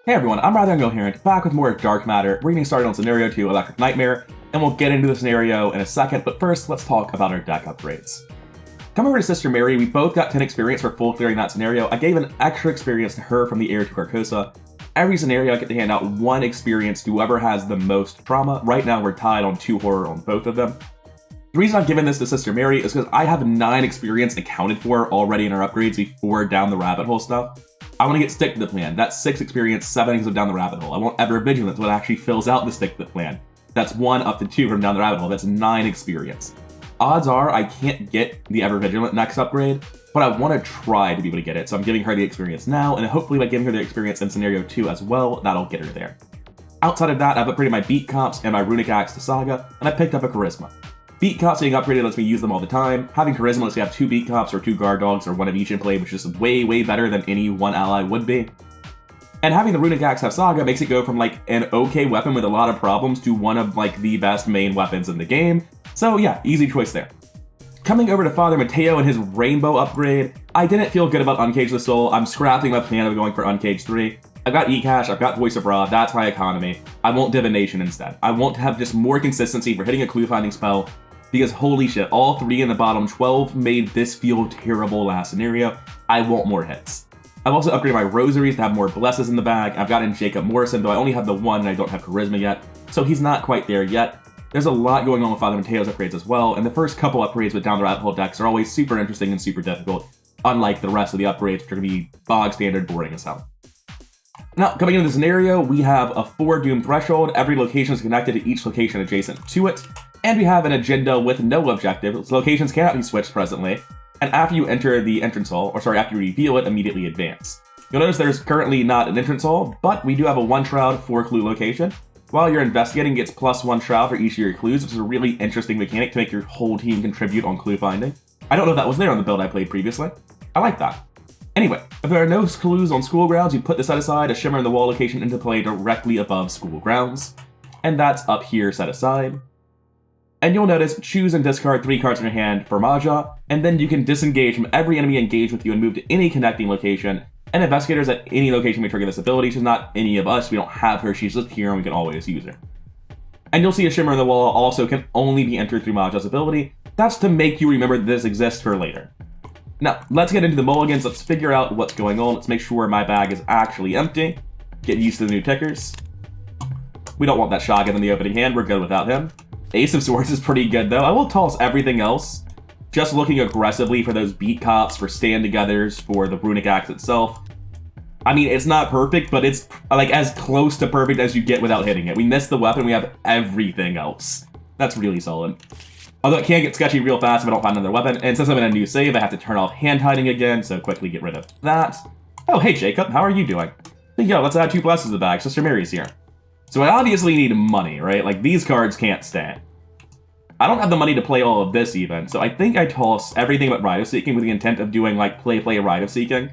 Hey everyone, I'm Rather Incoherent, back with more Dark Matter. We're getting started on Scenario 2, Electric Nightmare, and we'll get into the scenario in a second, but first, let's talk about our deck upgrades. Coming over to Sister Mary, we both got 10 experience for full clearing that scenario. I gave an extra experience to her from the Heir to Carcosa. Every scenario, I get to hand out 1 experience to whoever has the most trauma. Right now, we're tied on 2 horror on both of them. The reason I've given this to Sister Mary is because I have 9 experience accounted for already in our upgrades before down the rabbit hole stuff. I want to get stick to the plan. That's 6 experience, 7 because of down the rabbit hole. I want ever vigilance, what actually fills out the stick to the plan. That's 1 up to 2 from down the rabbit hole. That's 9 experience. Odds are I can't get the ever vigilant next upgrade, but I want to try to be able to get it. So I'm giving her the experience now, and hopefully by giving her the experience in scenario 2 as well, that'll get her there. Outside of that, I've upgraded my beat comps and my runic axe to Saga, and I picked up a charisma. Beat comps being upgraded lets me use them all the time. Having charisma lets me have 2 beat comps or 2 guard dogs or 1 of each in play, which is way better than any one ally would be. And having the runic axe have Saga makes it go from like an okay weapon with a lot of problems to one of like the best main weapons in the game. So yeah, easy choice there. Coming over to Father Mateo and his rainbow upgrade, I didn't feel good about Uncage the Soul. I'm scrapping my plan of going for Uncage 3. I've got E-Cash, I've got Voice of Ra, that's my economy. I want Divination instead. I want to have just more consistency for hitting a clue finding spell, because holy shit, all 3 in the bottom 12 made this feel terrible last scenario. I want more hits. I've also upgraded my rosaries to have more blesses in the bag. I've gotten Jacob Morrison, though I only have the 1 and I don't have charisma yet, so he's not quite there yet. There's a lot going on with Father Mateo's upgrades as well, and the first couple upgrades with down the rabbit hole decks are always super interesting and super difficult, unlike the rest of the upgrades, which are going to be bog standard boring as hell. Now, coming into the scenario, we have a 4 Doom Threshold. Every location is connected to each location adjacent to it. And we have an agenda with no objective. So locations cannot be switched presently. And after you enter the entrance hall, after you reveal it, immediately advance. You'll notice there's currently not an entrance hall, but we do have a 1 shroud for clue location. While you're investigating, it gets +1 shroud for each of your clues, which is a really interesting mechanic to make your whole team contribute on clue finding. I don't know if that was there on the build I played previously. I like that. Anyway, if there are no clues on school grounds, you put the set aside, a shimmer in the wall location into play directly above school grounds. And that's up here set aside. And you'll notice, choose and discard 3 cards in your hand for Maja, and then you can disengage from every enemy engaged with you and move to any connecting location. And investigators at any location may trigger this ability. She's not any of us, we don't have her, she's just here and we can always use her. And you'll see a shimmer in the wall also can only be entered through Maja's ability. That's to make you remember that this exists for later. Now, let's get into the mulligans, let's figure out what's going on, let's make sure my bag is actually empty. Get used to the new tickers. We don't want that shotgun in the opening hand, we're good without him. Ace of Swords is pretty good though. I will toss everything else. Just looking aggressively for those beat cops, for stand-togethers, for the runic axe itself. I mean, it's not perfect, but it's like as close to perfect as you get without hitting it. We missed the weapon, we have everything else. That's really solid. Although it can get sketchy real fast if I don't find another weapon, and since I'm in a new save, I have to turn off hand hiding again, so quickly get rid of that. Oh, hey Jacob, how are you doing? Yo, let's add 2 blesses to the bag, Sister Mary's here. So I obviously need money, right? Like, these cards can't stand. I don't have the money to play all of this even, so I think I toss everything but Rite of Seeking with the intent of doing, like, play Rite of Seeking.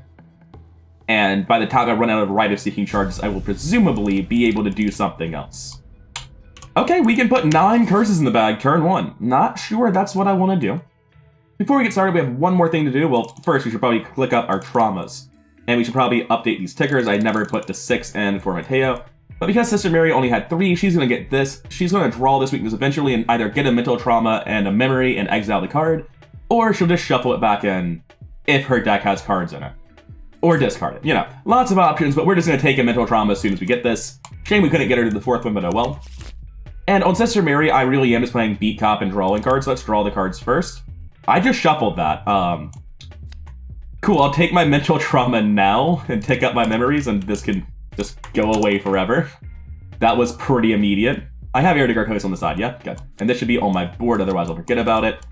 And by the time I run out of Rite of Seeking charges, I will presumably be able to do something else. Okay, we can put 9 curses in the bag, turn 1. Not sure that's what I want to do. Before we get started, we have one more thing to do. Well, first, we should probably click up our traumas. And we should probably update these tickers. I never put the 6 in for Mateo. But because Sister Mary only had 3, she's going to get this. She's going to draw this weakness eventually and either get a mental trauma and a memory and exile the card, or she'll just shuffle it back in if her deck has cards in it. Or discard it. You know, lots of options, but we're just going to take a mental trauma as soon as we get this. Shame we couldn't get her to the 4th one, but oh well. And on Sister Mary, I really am just playing beat cop and drawing cards. Let's draw the cards first. I just shuffled that. Cool, I'll take my mental trauma now and pick up my memories, and this can just go away forever. That was pretty immediate. I have Heir to Carcosa on the side, yeah? Good. And this should be on my board, otherwise I'll forget about it.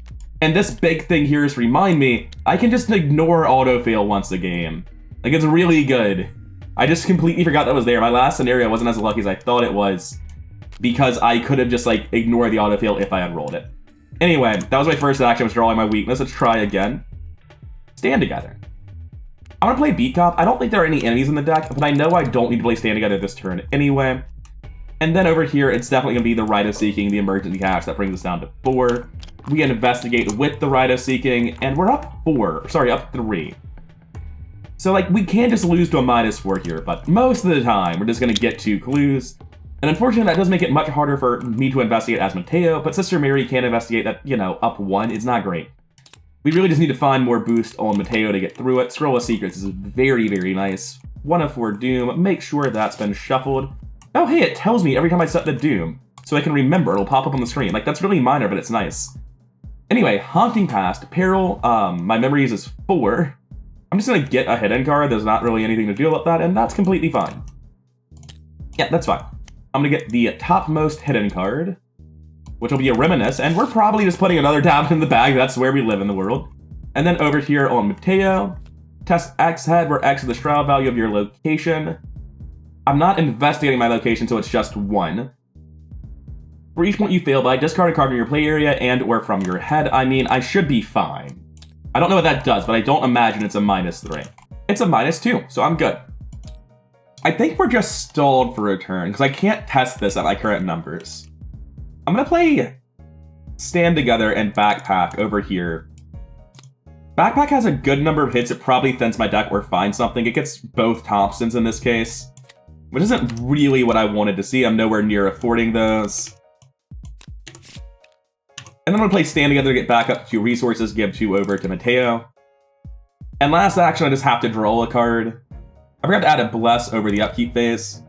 And this big thing here is to remind me, I can just ignore autofail once a game. Like, it's really good. I just completely forgot that was there. My last scenario wasn't as lucky as I thought it was, because I could have just, like, ignored the autofail if I had rolled it. Anyway, that was my first action, was drawing my weakness. Let's try again. Stand Together. I'm going to play Beat Cop. I don't think there are any enemies in the deck, but I know I don't need to play Stand Together this turn anyway. And then over here, it's definitely going to be the Rite of Seeking, the Emergency Cash, that brings us down to 4. We investigate with the Rite of Seeking, and we're up 3. So, like, we can just lose to a -4 here, but most of the time, we're just going to get 2 clues. And unfortunately, that does make it much harder for me to investigate as Mateo, but Sister Mary can investigate that, you know, up 1. It's not great. We really just need to find more boost on Mateo to get through it. Scroll of Secrets is very, very nice. 1 of 4 Doom. Make sure that's been shuffled. Oh, hey, it tells me every time I set the Doom, so I can remember. It'll pop up on the screen. Like, that's really minor, but it's nice. Anyway, Haunting Past. Peril, my memories is 4. I'm just going to get a hidden card. There's not really anything to do about that, and that's completely fine. Yeah, that's fine. I'm going to get the topmost hidden card, which will be a Reminisce, and we're probably just putting another tablet in the bag. That's where we live in the world. And then over here on Mateo, test X head, where X is the shroud value of your location. I'm not investigating my location, so it's just 1. For each point you fail by, discard a card from your play area and or from your head. I mean, I should be fine. I don't know what that does, but I don't imagine it's a -3. It's a -2, so I'm good. I think we're just stalled for a turn, because I can't test this at my current numbers. I'm going to play Stand Together and Backpack over here. Backpack has a good number of hits. It probably thins my deck or finds something. It gets both Thompsons in this case, which isn't really what I wanted to see. I'm nowhere near affording those. And then I'm going to play Stand Together to get back up to 2 resources, give 2 over to Mateo. And last action, I just have to draw a card. I forgot to add a Bless over the upkeep phase.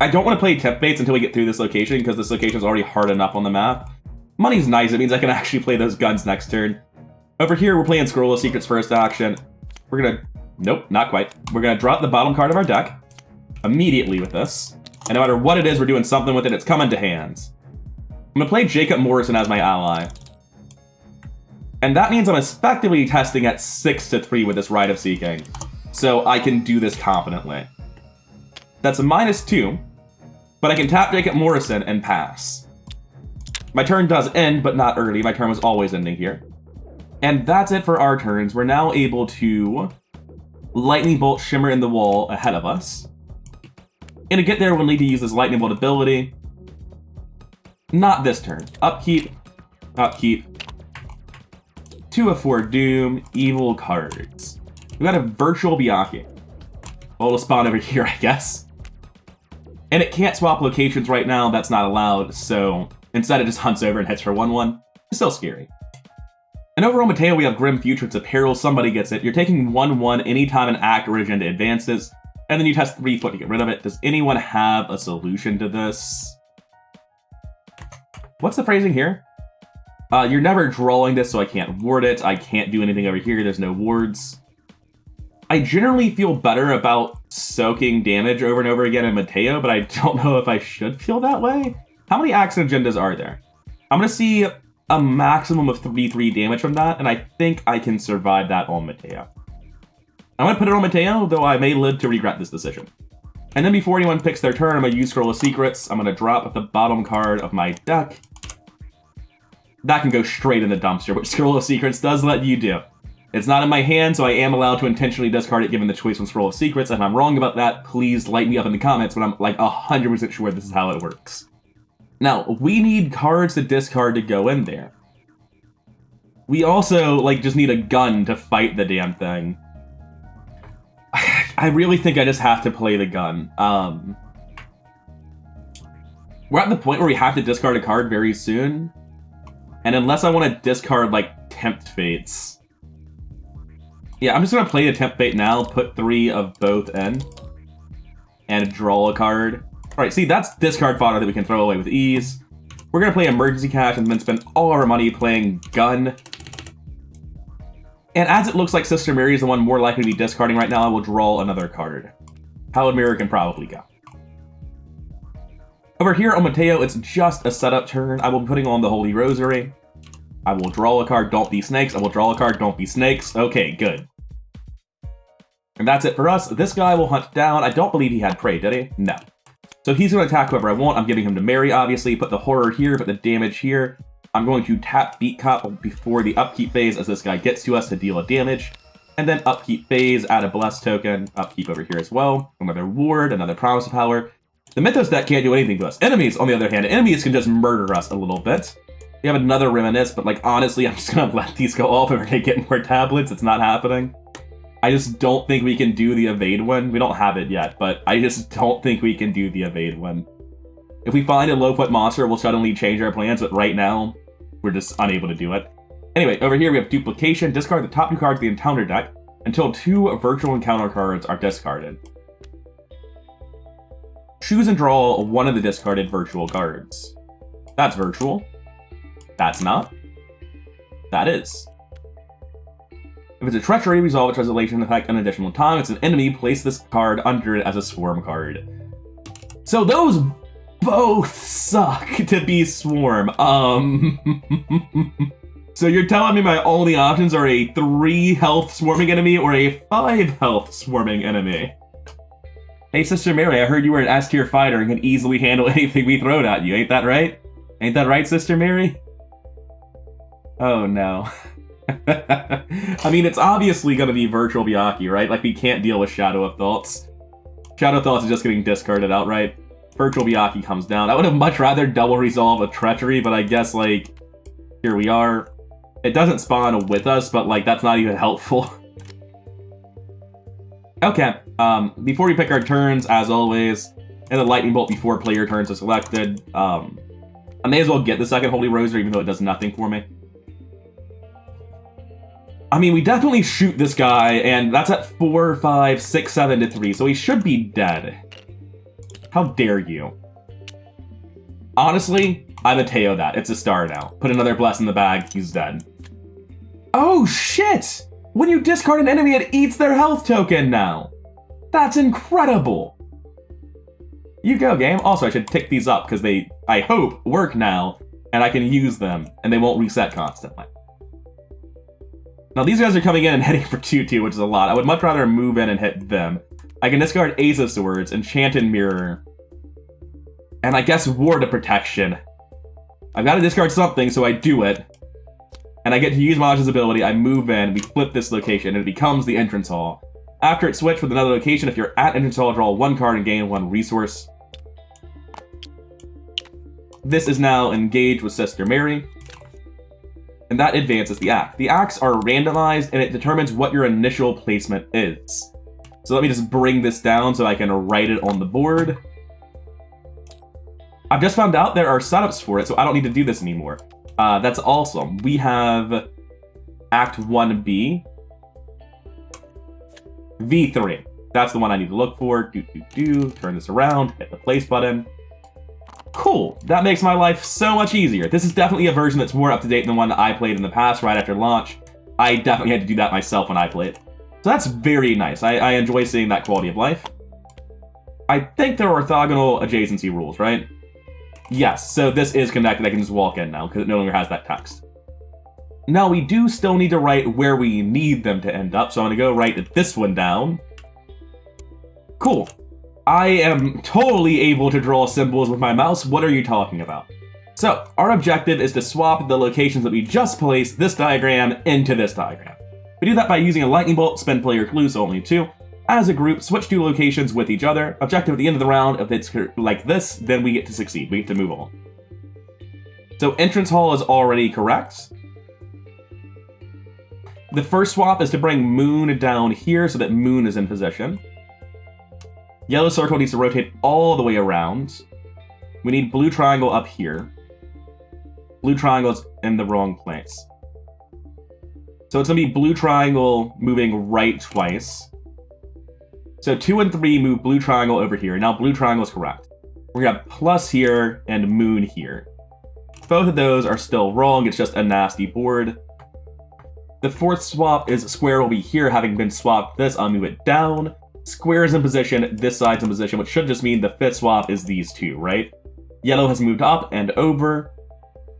I don't want to play Temp Baits until we get through this location, because this location is already hard enough on the map. Money's nice, it means I can actually play those guns next turn. Over here, we're playing Scroll of Secrets first action. We're going to... Nope, not quite. We're going to drop the bottom card of our deck immediately with this. And no matter what it is, we're doing something with it. It's coming to hands. I'm going to play Jacob Morrison as my ally. And that means I'm effectively testing at 6-3 with this Rite of Seeking. So I can do this confidently. That's a -2, but I can tap Jacob Morrison and pass. My turn does end, but not early. My turn was always ending here. And that's it for our turns. We're now able to Lightning Bolt Shimmer in the wall ahead of us. And to get there, we'll need to use this Lightning Bolt ability. Not this turn. Upkeep, upkeep. 2 of 4 Doom, evil cards. We got a Virtual Byakuya. Well, it'll spawn over here, I guess. And it can't swap locations right now. That's not allowed, so instead it just hunts over and hits for 1/1. It's still scary. And over on Mateo, we have Grim Future. It's a peril. Somebody gets it. You're taking 1/1 anytime an act or agenda advances, and then you test 3 foot to get rid of it. Does anyone have a solution to this? What's the phrasing here? You're never drawing this, so I can't ward it. I can't do anything over here. There's no wards. I generally feel better about soaking damage over and over again in Mateo, but I don't know if I should feel that way. How many acts and agendas are there? I'm going to see a maximum of 3/3 damage from that, and I think I can survive that on Mateo. I'm going to put it on Mateo, though I may live to regret this decision. And then before anyone picks their turn, I'm going to use Scroll of Secrets. I'm going to drop the bottom card of my deck. That can go straight in the dumpster, which Scroll of Secrets does let you do. It's not in my hand, so I am allowed to intentionally discard it given the choice from Scroll of Secrets. If I'm wrong about that, please light me up in the comments, but I'm like 100% sure this is how it works. Now, we need cards to discard to go in there. We also, like, just need a gun to fight the damn thing. I really think I just have to play the gun. We're at the point where we have to discard a card very soon. And unless I want to discard, like, Tempt Fates... Yeah, I'm just going to play a Tempt Fate now, put 3 of both in, and draw a card. Alright, see, that's discard fodder that we can throw away with ease. We're going to play Emergency Cash and then spend all our money playing Gun. And as it looks like Sister Mary is the one more likely to be discarding right now, I will draw another card. Hallowed Mirror can probably go. Over here on Mateo, it's just a setup turn. I will be putting on the Holy Rosary. I will draw a card, don't be snakes. I will draw a card, don't be snakes. Okay, good. And that's it for us. This guy will hunt down. I don't believe he had prey, did he? No. So he's going to attack whoever I want. I'm giving him to Mary, obviously. Put the horror here, put the damage here. I'm going to tap Beat Cop before the upkeep phase as this guy gets to us to deal a damage. And then upkeep phase, add a Bless token. Upkeep over here as well. Another Ward, another Promise of Power. The Mythos deck can't do anything to us. Enemies, on the other hand, enemies can just murder us a little bit. We have another Reminisce, but like honestly, I'm just gonna let these go off and we're gonna get more tablets. It's not happening. I just don't think we can do the evade one. We don't have it yet, but I just don't think we can do the evade one. If we find a low-foot monster, we'll suddenly change our plans, but right now, we're just unable to do it. Anyway, over here we have duplication. Discard the top 2 cards of the encounter deck until 2 virtual encounter cards are discarded. Choose and draw one of the discarded virtual cards. That's virtual. That's not. That is. If it's a treachery, resolve its resolution effect an additional time. If it's an enemy, place this card under it as a swarm card. So those both suck to be swarm. So you're telling me my only options are a 3 health swarming enemy or a 5 health swarming enemy? Hey, Sister Mary, I heard you were an S-tier fighter and can easily handle anything we throw at you. Ain't that right? Ain't that right, Sister Mary? Oh, no. I mean, it's obviously going to be Virtual Byakuya, right? Like, we can't deal with Shadow of Thoughts. Shadow of Thoughts is just getting discarded outright. Virtual Byakuya comes down. I would have much rather double resolve a Treachery, but I guess, like, here we are. It doesn't spawn with us, but, like, that's not even helpful. Okay, before we pick our turns, as always, and the Lightning Bolt before player turns are selected, I may as well get the second Holy Rosary, even though it does nothing for me. I mean, we definitely shoot this guy, and that's at 4, 5, 6, 7 to 3, so he should be dead. How dare you? Honestly, I Mateo that. It's a star now. Put another Bless in the bag, he's dead. Oh, shit! When you discard an enemy, it eats their health token now! That's incredible! You go, game. Also, I should tick these up, because they, I hope, work now, and I can use them, and they won't reset constantly. Now, these guys are coming in and hitting for 2-2, which is a lot. I would much rather move in and hit them. I can discard Ace of Swords, Enchanted Mirror, and I guess Ward of Protection. I've got to discard something, so I do it. And I get to use Maj's ability, I move in, we flip this location, and it becomes the entrance hall. After it's switched with another location, if you're at entrance hall, draw 1 card and gain 1 resource. This is now engaged with Sister Mary. And that advances the act. The acts are randomized, and it determines what your initial placement is. So let me just bring this down so I can write it on the board. I've just found out there are setups for it, so I don't need to do this anymore. That's awesome. We have Act 1B. V3. That's the one I need to look for. Turn this around, hit the place button. Cool. That makes my life so much easier. This is definitely a version that's more up-to-date than the one that I played in the past right after launch. I definitely had to do that myself when I played. So that's very nice. I enjoy seeing that quality of life. I think there are orthogonal adjacency rules, right? Yes, so this is connected. I can just walk in now because it no longer has that text. Now, we do still need to write where we need them to end up, so I'm going to go write this one down. Cool. I am totally able to draw symbols with my mouse. What are you talking about? So, our objective is to swap the locations that we just placed, this diagram, into this diagram. We do that by using a lightning bolt, spend player clue, so only 2. As a group, switch 2 locations with each other. Objective at the end of the round, if it's like this, then we get to succeed. We get to move on. So entrance hall is already correct. The first swap is to bring Moon down here so that Moon is in position. Yellow circle needs to rotate all the way around. We need blue triangle up here. Blue triangle's in the wrong place. So it's going to be blue triangle moving right twice. So 2 and 3 move blue triangle over here. Now blue triangle is correct. We're going to have plus here and moon here. Both of those are still wrong. It's just a nasty board. The fourth swap is square will be here. Having been swapped this, I'll move it down. Square is in position. This side's in position, which should just mean the fifth swap is these two, right? Yellow has moved up and over.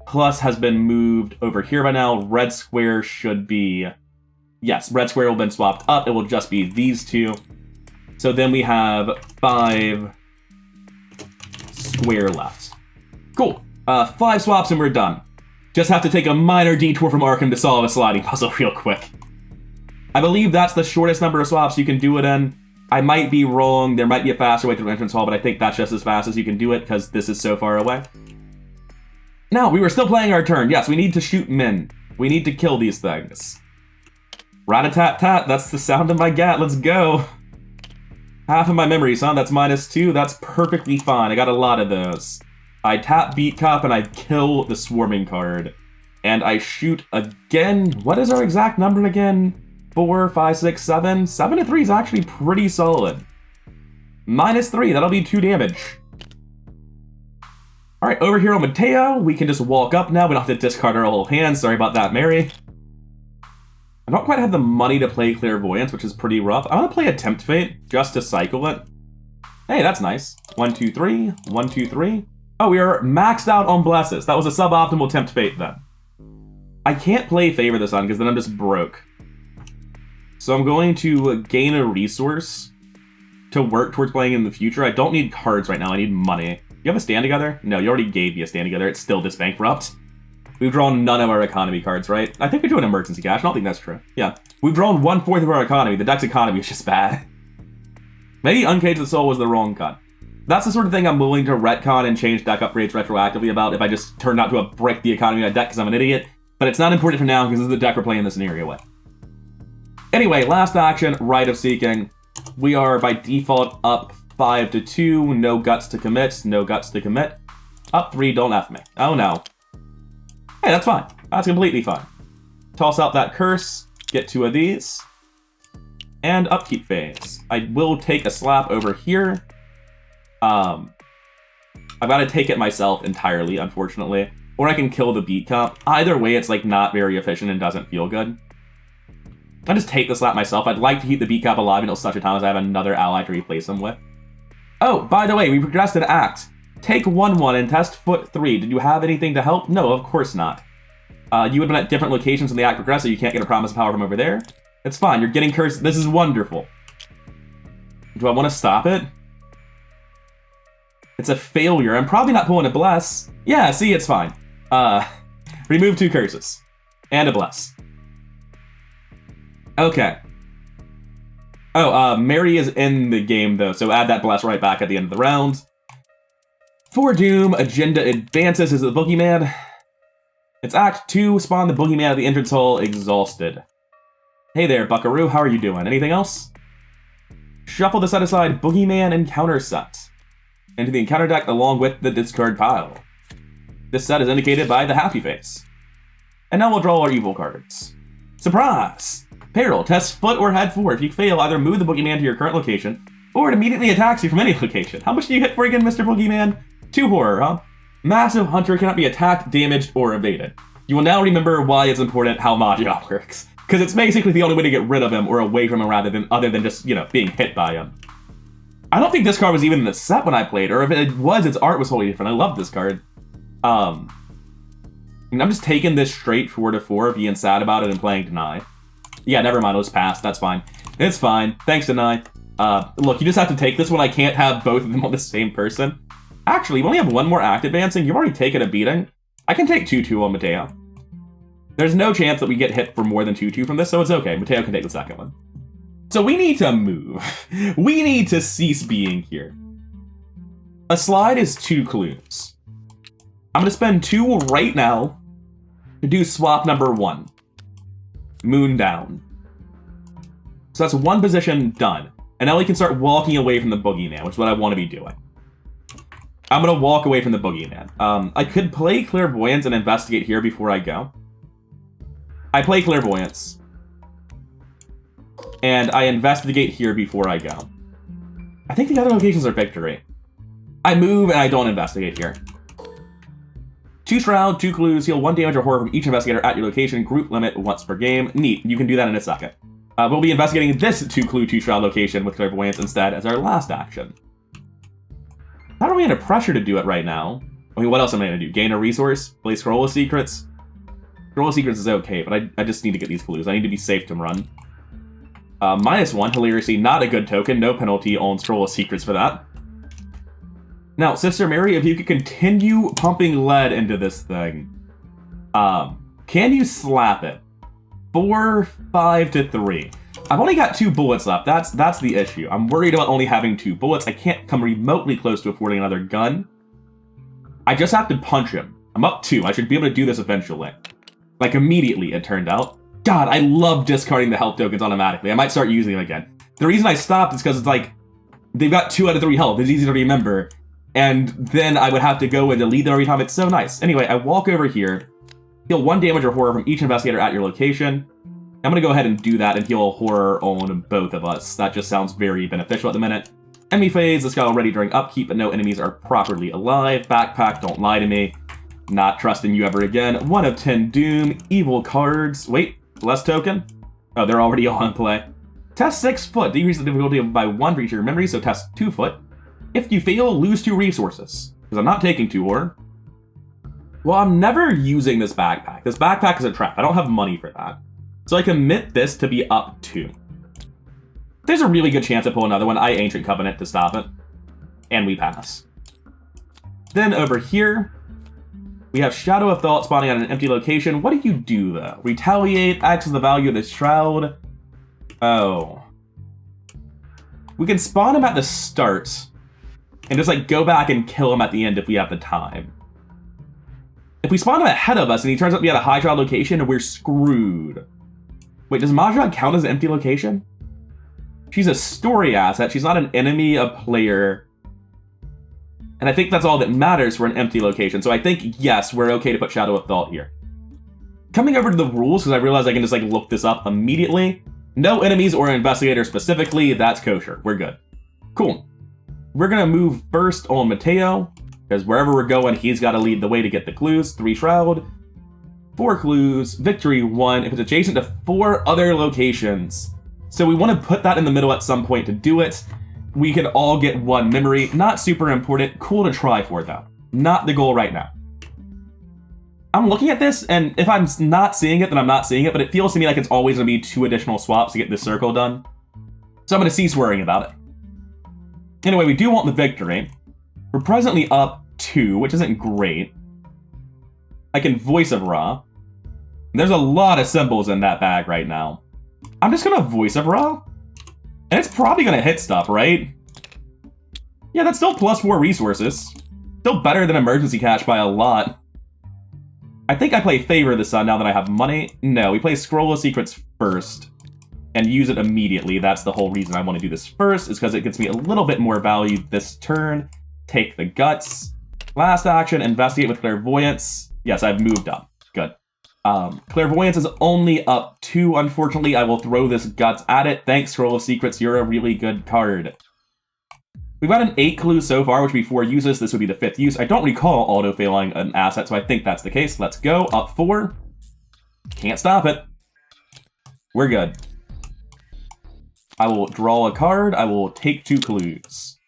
Plus has been moved over here by now. Red square should be... Yes, red square will have been swapped up. It will just be these two. So then we have 5 square left. Cool. 5 swaps and we're done. Just have to take a minor detour from Arkham to solve a sliding puzzle real quick. I believe that's the shortest number of swaps you can do it in. I might be wrong. There might be a faster way through entrance hall, but I think that's just as fast as you can do it because this is so far away. Now, we were still playing our turn. Yes, we need to shoot men. We need to kill these things. Rat-a-tat-tat, that's the sound of my gat, let's go. Half of my memory, son, that's -2, that's perfectly fine, I got a lot of those. I tap Beat Cop and I kill the Swarming card. And I shoot again, what is our exact number again? 4, 5, 6, 7? 7 to 3 is actually pretty solid. -3, that'll be 2 damage. Alright, over here on Mateo, we can just walk up now, we don't have to discard our whole hand, sorry about that, Mary. I don't quite have the money to play Clairvoyance, which is pretty rough. I'm gonna play Attempt Fate, just to cycle it. Hey, that's nice. 1, 2, 3, 1, 2, 3. Oh, we are maxed out on Blesses. That was a suboptimal Attempt Fate then. I can't play Favor the Sun, because then I'm just broke. So I'm going to gain a resource to work towards playing in the future. I don't need cards right now, I need money. You have a Stand Together? No, you already gave me a Stand Together, it's still this bankrupt. We've drawn none of our economy cards, right? I think we do an emergency cash. I don't think that's true. Yeah. We've drawn 1/4 of our economy. The deck's economy is just bad. Maybe Uncage the Soul was the wrong cut. That's the sort of thing I'm willing to retcon and change deck upgrades retroactively about if I just turned out to have bricked the economy of my deck because I'm an idiot. But it's not important for now because this is the deck we're playing the scenario with. Anyway, last action, Rite of Seeking. We are by default up 5 to 2. No guts to commit. No guts to commit. Up 3, don't F me. Oh no. Hey, that's fine. That's completely fine. Toss out that curse, get 2 of these, and upkeep phase. I will take a slap over here. I've got to take it myself entirely, unfortunately. Or I can kill the Beat Cop. Either way, it's like not very efficient and doesn't feel good. I just take the slap myself. I'd like to keep the Beat Cop alive until such a time as I have another ally to replace him with. Oh, by the way, we progressed an act. Take 1/1 and test foot 3. Did you have anything to help? No, of course not. You have been at different locations in the act progress, so you can't get a promise of power from over there. It's fine, you're getting cursed. This is wonderful. Do I want to stop it? It's a failure. I'm probably not pulling a bless. Yeah, see, it's fine. Remove 2 curses. And a bless. Okay. Oh, Mary is in the game, though, so add that bless right back at the end of the round. For Doom, agenda advances as the Boogeyman. It's Act 2, spawn the Boogeyman at the entrance hall, exhausted. Hey there, Buckaroo, how are you doing? Anything else? Shuffle the set-aside Boogeyman encounter set into the encounter deck along with the discard pile. This set is indicated by the happy face. And now we'll draw our evil cards. Surprise! Peril, test foot or head 4. If you fail, either move the Boogeyman to your current location, or it immediately attacks you from any location. How much do you hit for again, Mr. Boogeyman? 2 horror, huh? Massive Hunter cannot be attacked, damaged, or evaded. You will now remember why it's important how Mahjong works. Because it's basically the only way to get rid of him or away from him other than just, you know, being hit by him. I don't think this card was even in the set when I played, or if it was, its art was totally different. I love this card. I'm just taking this straight 4 to 4, being sad about it and playing Deny. Yeah, never mind, it was passed, that's fine. It's fine, thanks Deny. Look, you just have to take this one. I can't have both of them on the same person. Actually, we only have 1 more act advancing. You've already taken a beating. I can take 2-2 on Mateo. There's no chance that we get hit for more than 2-2 from this, so it's okay. Mateo can take the second one. So we need to move. We need to cease being here. A slide is 2 clues. I'm going to spend 2 right now to do swap number 1. Moon down. So that's 1 position done. And now we can start walking away from the Boogeyman, which is what I want to be doing. I'm going to walk away from the Boogeyman. I could play Clairvoyance and investigate here before I go. I play Clairvoyance. And I investigate here before I go. I think the other locations are victory. I move and I don't investigate here. 2 Shroud, 2 Clues, heal 1 damage or horror from each investigator at your location, group limit once per game. Neat, you can do that in a second. We'll be investigating this 2 Clue, 2 Shroud location with Clairvoyance instead as our last action. Not really under pressure to do it right now. I mean, what else am I going to do? Gain a resource? Play Scroll of Secrets? Scroll of Secrets is okay, but I just need to get these clues. I need to be safe to run. -1, hilariously, not a good token. No penalty on Scroll of Secrets for that. Now, Sister Mary, if you could continue pumping lead into this thing, can you slap it? 4, 5 to 3. I've only got 2 bullets left. That's the issue. I'm worried about only having 2 bullets. I can't come remotely close to affording another gun. I just have to punch him. I'm up 2. I should be able to do this eventually. Like, immediately, it turned out. God, I love discarding the health tokens automatically. I might start using them again. The reason I stopped is because it's like, they've got 2 out of 3 health. It's easy to remember. And then I would have to go and delete them every time. It's so nice. Anyway, I walk over here, heal 1 damage or horror from each investigator at your location. I'm going to go ahead and do that and heal horror on both of us. That just sounds very beneficial at the minute. Enemy phase, this guy already during upkeep, but no enemies are properly alive. Backpack, don't lie to me. Not trusting you ever again. 1 of 10 doom, evil cards. Wait, bless token? Oh, they're already on play. Test 6 foot, decrease the difficulty by 1 for each of your memories, so test 2 foot. If you fail, lose 2 resources. Because I'm not taking 2 horror. Well, I'm never using this backpack. This backpack is a trap. I don't have money for that. So I commit this to be up 2. There's a really good chance I pull another one. I Ancient Covenant to stop it. And we pass. Then over here, we have Shadow of Thought spawning on an empty location. What do you do, though? Retaliate, X is the value of the Shroud. Oh. We can spawn him at the start and just, like, go back and kill him at the end if we have the time. If we spawn him ahead of us and he turns out to be at a high Shroud location, we're screwed. Wait, does Majra count as an empty location? She's a story asset. She's not an enemy, a player. And I think that's all that matters for an empty location. So I think, yes, we're okay to put Shadow of Thought here. Coming over to the rules, because I realized I can just, like, look this up immediately. No enemies or investigator specifically. That's kosher. We're good. Cool. We're going to move first on Mateo, because wherever we're going, he's got to lead the way to get the clues. 3 Shroud. 4 clues. Victory 1. If it's adjacent to 4 other locations. So we want to put that in the middle at some point to do it. We can all get 1 memory. Not super important. Cool to try for, though. Not the goal right now. I'm looking at this, and if I'm not seeing it, then I'm not seeing it, but it feels to me like it's always going to be 2 additional swaps to get this circle done. So I'm going to cease worrying about it. Anyway, we do want the victory. We're presently up 2, which isn't great. I can Voice of Ra. There's a lot of symbols in that bag right now. I'm just going to Voice of Ra. And it's probably going to hit stuff, right? Yeah, that's still plus 4 resources. Still better than Emergency Cash by a lot. I think I play Favor of the Sun now that I have money. No, we play Scroll of Secrets first. And use it immediately. That's the whole reason I want to do this first, is because it gets me a little bit more value this turn. Take the Guts. Last action, Investigate with Clairvoyance. Yes, I've moved up. Good. Clairvoyance is only up 2, unfortunately. I will throw this Guts at it. Thanks, Scroll of Secrets. You're a really good card. We've got an 8 clues so far, which would be 4 uses. This would be the 5th use. I don't recall auto-failing an asset, so I think that's the case. Let's go. Up 4. Can't stop it. We're good. I will draw a card. I will take 2 clues.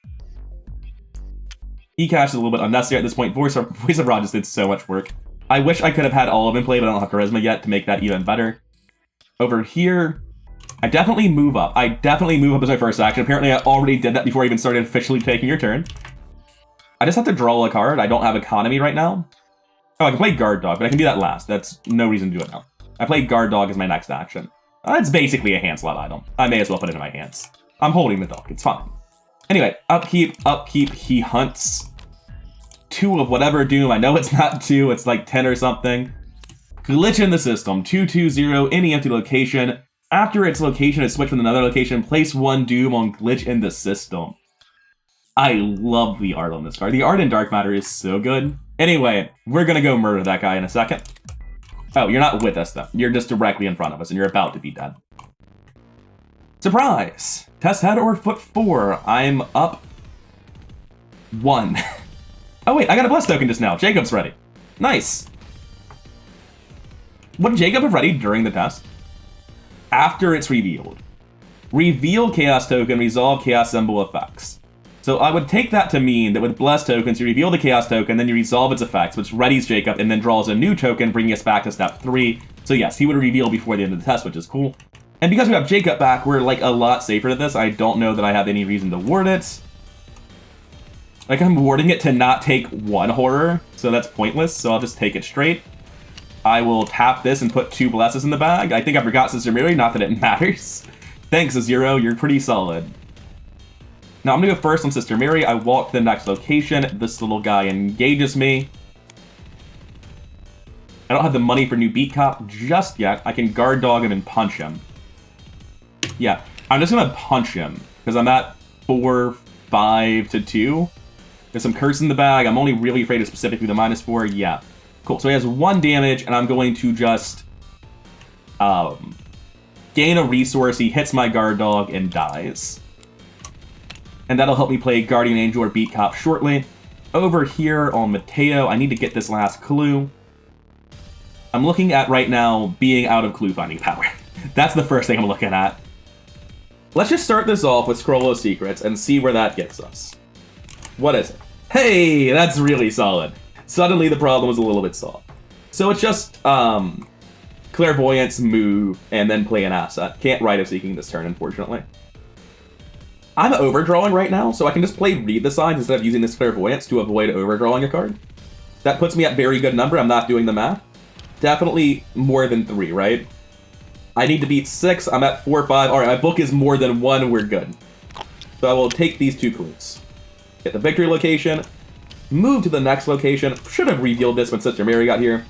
E-Cash is a little bit unnecessary at this point. Voice of Ra just did so much work. I wish I could have had all of them in play, but I don't have Charisma yet to make that even better. Over here, I definitely move up. I definitely move up as my first action. Apparently, I already did that before I even started officially taking your turn. I just have to draw a card. I don't have Economy right now. Oh, I can play Guard Dog, but I can do that last. That's no reason to do it now. I play Guard Dog as my next action. It's basically a hand slot item. I may as well put it in my hands. I'm holding the dog. It's fine. Anyway, upkeep, upkeep. He hunts 2 of whatever doom. I know it's not 2. It's like 10 or something. Glitch in the system. 220, any empty location. After its location is switched with another location, place 1 doom on glitch in the system. I love the art on this card. The art in Dark Matter is so good. Anyway, we're going to go murder that guy in a second. Oh, you're not with us, though. You're just directly in front of us, and you're about to be dead. Surprise! Test head or foot 4. I'm up 1. Oh, wait, I got a bless token just now. Jacob's ready. Nice. Would Jacob have ready during the test? After it's revealed. Reveal chaos token, resolve chaos symbol effects. So I would take that to mean that with bless tokens, you reveal the chaos token, then you resolve its effects, which readies Jacob, and then draws a new token, bringing us back to step 3. So yes, he would reveal before the end of the test, which is cool. And because we have Jacob back, we're like a lot safer to this. I don't know that I have any reason to ward it. Like, I'm warding it to not take 1 horror, so that's pointless, so I'll just take it straight. I will tap this and put 2 blesses in the bag. I think I forgot Sister Mary, not that it matters. Thanks, Zero, you're pretty solid. Now, I'm going to go first on Sister Mary. I walk to the next location. This little guy engages me. I don't have the money for new Beat Cop just yet. I can guard dog him and punch him. Yeah, I'm just gonna punch him, because I'm at 4-5-2. There's some curse in the bag. I'm only really afraid of specifically the -4. Yeah. Cool. So he has 1 damage, and I'm going to just gain a resource. He hits my guard dog and dies. And that'll help me play Guardian Angel or Beat Cop shortly. Over here on Mateo, I need to get this last clue. I'm looking at right now being out of clue finding power. That's the first thing I'm looking at. Let's just start this off with Scroll of Secrets and see where that gets us. What is it? Hey, that's really solid. Suddenly the problem was a little bit solved. So it's just Clairvoyance, move, and then play an asset. Can't Rite of Seeking this turn, unfortunately. I'm overdrawing right now, so I can just play Read the Signs instead of using this Clairvoyance to avoid overdrawing a card. That puts me at very good number. I'm not doing the math. Definitely more than 3, right? I need to beat 6. I'm at 4-5. All right, my book is more than 1. We're good. So I will take these 2 clues. Get the victory location. Move to the next location. Should have revealed this when Sister Mary got here.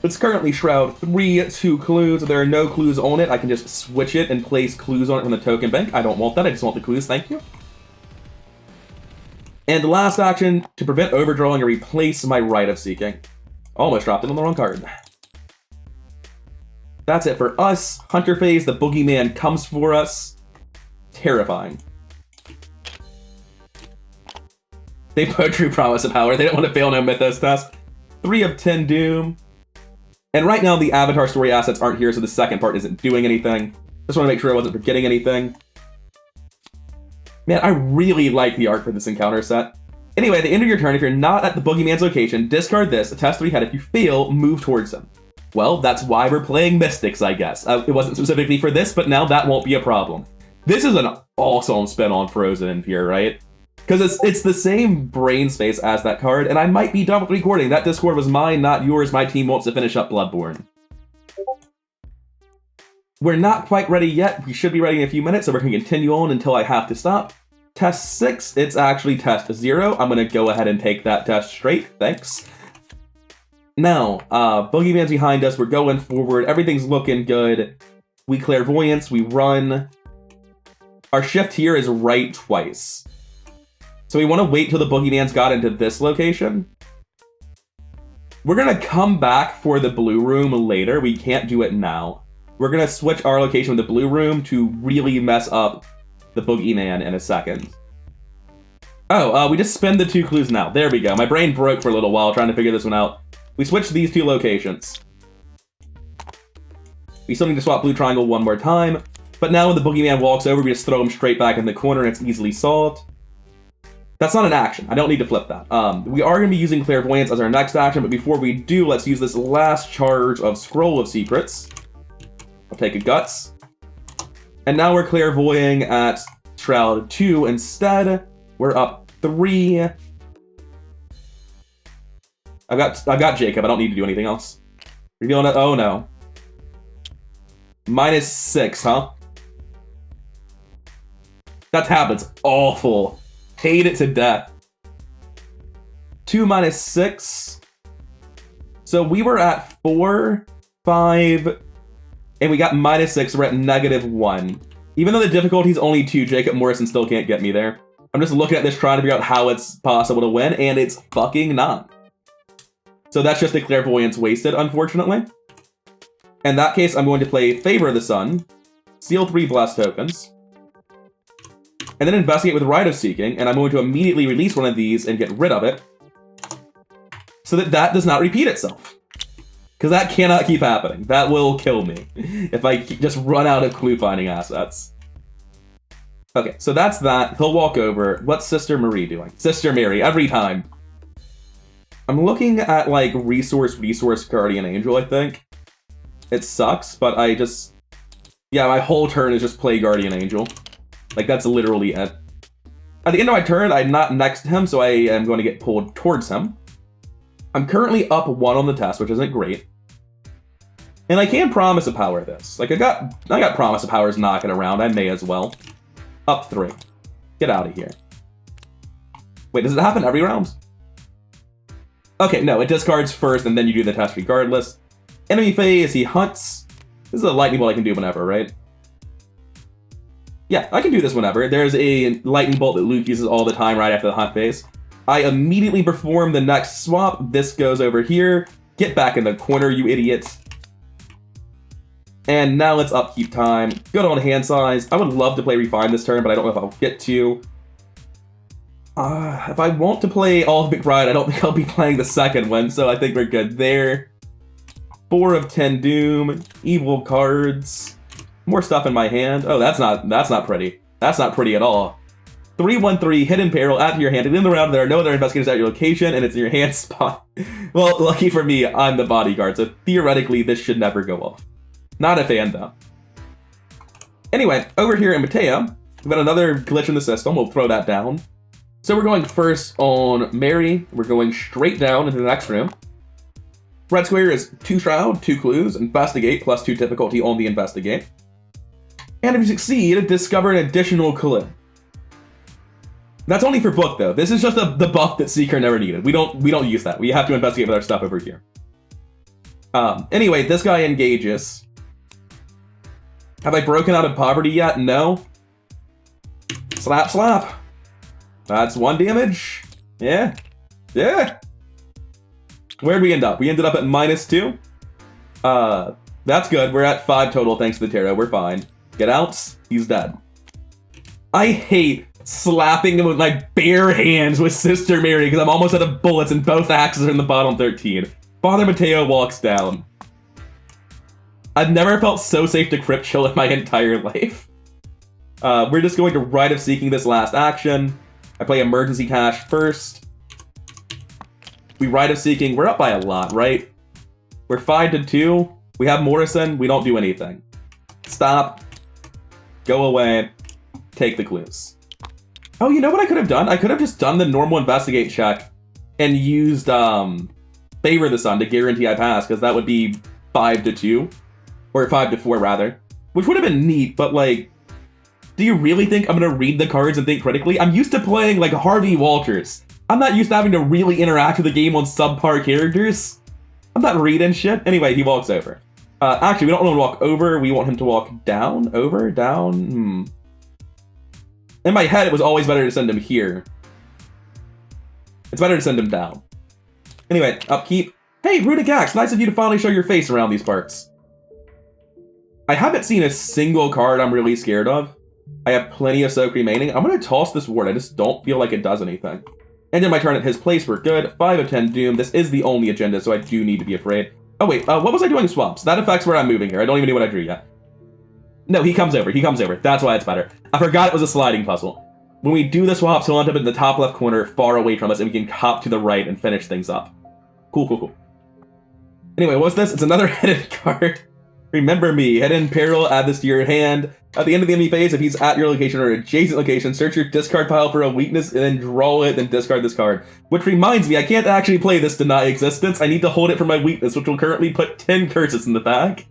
It's currently Shroud 3, 2 clues. If there are no clues on it, I can just switch it and place clues on it from the token bank. I don't want that. I just want the clues. Thank you. And the last action, to prevent overdrawing, I replace my Rite of Seeking. Almost dropped it on the wrong card. That's it for us. Hunter phase, the boogeyman comes for us. Terrifying. They put True Promise of Power. They don't want to fail no Mythos test. 3 of 10 Doom. And right now, the Avatar story assets aren't here, so the second part isn't doing anything. Just want to make sure I wasn't forgetting anything. Man, I really like the art for this encounter set. Anyway, at the end of your turn, if you're not at the boogeyman's location, discard this, a test 3 head. If you fail, move towards him. Well, that's why we're playing Mystics, I guess. It wasn't specifically for this, but now that won't be a problem. This is an awesome spin on Frozen in Fear, right? Because it's the same brain space as that card, and I might be done with recording. That Discord was mine, not yours. My team wants to finish up Bloodborne. We're not quite ready yet. We should be ready in a few minutes, so we're going to continue on until I have to stop. Test 6, it's actually test 0. I'm going to go ahead and take that test straight. Thanks. Now, Boogeyman's behind us. We're going forward. Everything's looking good. We Clairvoyance. We run. Our shift here is right twice. So we want to wait till the Boogeyman's got into this location. We're going to come back for the blue room later. We can't do it now. We're going to switch our location with the blue room to really mess up the Boogeyman in a second. Oh, we just spin the 2 clues now. There we go. My brain broke for a little while trying to figure this one out. We switched these 2 locations. We still need to swap blue triangle one more time. But now when the Boogeyman walks over, we just throw him straight back in the corner and it's easily solved. That's not an action. I don't need to flip that. We are going to be using Clairvoyance as our next action, but before we do, let's use this last charge of Scroll of Secrets. I'll take a Guts. And now we're Clairvoying at Shroud 2 instead. We're up 3. I've got Jacob. I don't need to do anything else. Revealing it. Oh no. -6, huh? That happens. Awful. Hate it to death. 2 -6. So we were at 4, 5, and we got -6. We're at -1. Even though the difficulty's only 2, Jacob Morrison still can't get me there. I'm just looking at this trying to figure out how it's possible to win, and it's fucking not. So that's just a Clairvoyance wasted, unfortunately. In that case, I'm going to play Favor of the Sun, steal 3 Blessed tokens, and then investigate with Rite of Seeking, and I'm going to immediately release one of these and get rid of it, so that that does not repeat itself. Because that cannot keep happening. That will kill me if I just run out of clue-finding assets. Okay, so that's that. He'll walk over. What's Sister Marie doing? Sister Mary, every time. I'm looking at, like, Resource Guardian Angel, I think. It sucks, but I just... Yeah, my whole turn is just play Guardian Angel. Like, that's literally it. At the end of my turn, I'm not next to him, so I am going to get pulled towards him. I'm currently up 1 on the test, which isn't great. And I can Promise of Power this. Like, I got Promise of Powers knocking around. I may as well. Up 3. Get out of here. Wait, does it happen every round? Okay, no, it discards first, and then you do the test regardless. Enemy phase, he hunts. This is a lightning bolt I can do whenever, right? Yeah, I can do this whenever. There's a lightning bolt that Luke uses all the time right after the hunt phase. I immediately perform the next swap. This goes over here. Get back in the corner, you idiots. And now it's upkeep time. Good on hand size. I would love to play Refine this turn, but I don't know if I'll get to. If I want to play All of McBride, I don't think I'll be playing the second one, so I think we're good there. 4 of 10 Doom, evil cards, more stuff in my hand. Oh, that's not pretty. That's not pretty at all. 3/1/3, Hidden Peril, add to your hand. At the end of the round, there are no other investigators at your location, and it's in your hand spot. Well, lucky for me, I'm the bodyguard, so theoretically, this should never go off. Not a fan, though. Anyway, over here in Mateo, we've got another glitch in the system. We'll throw that down. So we're going first on Mary. We're going straight down into the next room. Red square is 2 Shroud, 2 Clues, Investigate, plus 2 difficulty on the Investigate. And if you succeed, discover an additional clue. That's only for book, though. This is just the buff that Seeker never needed. We don't use that. We have to investigate with our stuff over here. Anyway, this guy engages. Have I broken out of poverty yet? No. Slap, slap. That's 1 damage. Yeah. Yeah. Where'd we end up? We ended up at -2. That's good. We're at 5 total thanks to the tarot. We're fine. Get out. He's dead. I hate slapping him with my bare hands with Sister Mary because I'm almost out of bullets and both axes are in the bottom 13. Father Mateo walks down. I've never felt so safe to crypt chill in my entire life. We're just going to Rite of Seeking this last action. I play Emergency Cash first. We Rite of Seeking. We're up by a lot, right? We're 5-2. We have Morrison. We don't do anything. Stop. Go away. Take the clues. Oh, you know what I could have done? I could have just done the normal investigate check and used Favor the Sun to guarantee I pass, because that would be 5-2. Or 5-4, rather. Which would have been neat, but like, do you really think I'm gonna read the cards and think critically? I'm used to playing like Harvey Walters. I'm not used to having to really interact with the game on subpar characters. I'm not reading shit. Anyway, he walks over. Actually, we don't want him to walk over. We want him to walk down, over, down. In my head, it was always better to send him here. It's better to send him down. Anyway, upkeep. Hey, Runic Axe, nice of you to finally show your face around these parts. I haven't seen a single card I'm really scared of. I have plenty of soak remaining. I'm going to toss this ward. I just don't feel like it does anything. And then my turn at his place, we're good. 5 of 10 Doom. This is the only agenda, so I do need to be afraid. Oh, wait. What was I doing swaps? That affects where I'm moving here. I don't even know what I drew yet. No, he comes over. He comes over. That's why it's better. I forgot it was a sliding puzzle. When we do the swaps, he'll end up in the top left corner, far away from us, and we can hop to the right and finish things up. Cool, cool, cool. Anyway, what's this? It's another hidden card. Remember me. Hidden Peril, add this to your hand. At the end of the enemy phase, if he's at your location or adjacent location, search your discard pile for a weakness and then draw it, then discard this card. Which reminds me, I can't actually play this Deny Existence. I need to hold it for my weakness, which will currently put 10 curses in the bag.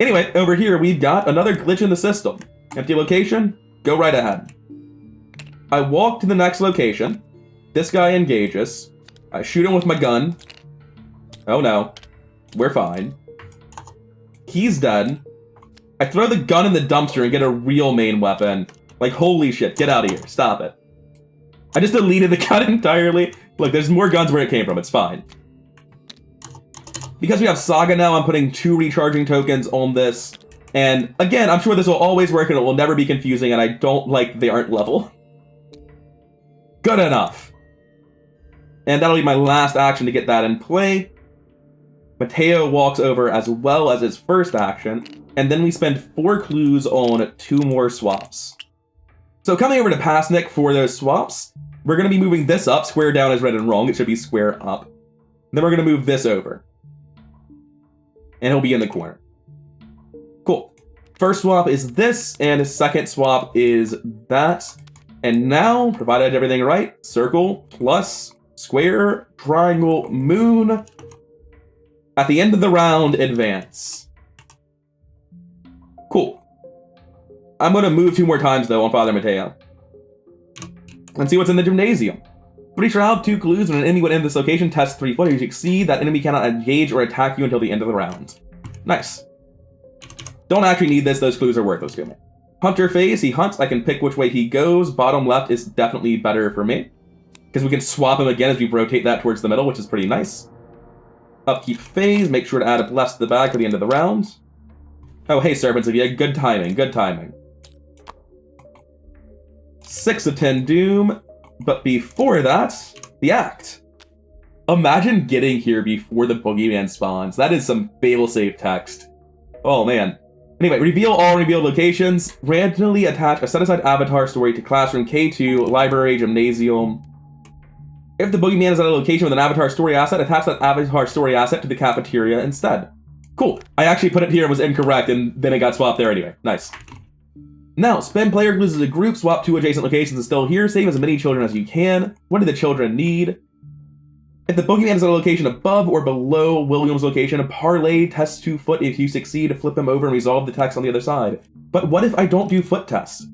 Anyway, over here, we've got another glitch in the system. Empty location, go right ahead. I walk to the next location. This guy engages. I shoot him with my gun. Oh no. We're fine. He's dead. I throw the gun in the dumpster and get a real main weapon. Like, holy shit, get out of here. Stop it. I just deleted the gun entirely. Look, there's more guns where it came from. It's fine. Because we have Saga now, I'm putting 2 recharging tokens on this. And again, I'm sure this will always work and it will never be confusing, and I don't like they aren't level. Good enough. And that'll be my last action to get that in play. Mateo walks over as well as his first action, and then we spend 4 clues on 2 more swaps. So coming over to Passnick for those swaps, we're going to be moving this up. Square down is red and wrong. It should be square up. Then we're going to move this over. And he'll be in the corner. Cool. First swap is this, and his second swap is that. And now, provided I did everything right, circle, plus, square, triangle, moon. At the end of the round, advance. Cool. I'm going to move 2 more times, though, on Father Mateo. And see what's in the gymnasium. 3 Shroud, 2 Clues. When an enemy would enter this location, test 3 foot. If you succeed, that enemy cannot engage or attack you until the end of the round. Nice. Don't actually need this. Those clues are worthless to me. Hunter phase. He hunts. I can pick which way he goes. Bottom left is definitely better for me, because we can swap him again as we rotate that towards the middle, which is pretty nice. Upkeep phase. Make sure to add a bless to the bag for the end of the round. Oh, hey, Servants of Yig. Good timing. Good timing. 6 of 10 Doom. But before that, the Act. Imagine getting here before the boogeyman spawns. That is some fail-safe text. Oh, man. Anyway, reveal all revealed locations. Randomly attach a set-aside avatar story to Classroom K2, Library, Gymnasium. If the boogeyman is at a location with an avatar story asset, attach that avatar story asset to the cafeteria instead. Cool. I actually put it here and was incorrect, and then it got swapped there anyway. Nice. Now, spend player clues as a group, swap 2 adjacent locations and still here, save as many children as you can. What do the children need? If the boogeyman is at a location above or below William's location, parlay test 2 foot. If you succeed, flip him over and resolve the text on the other side. But what if I don't do foot tests?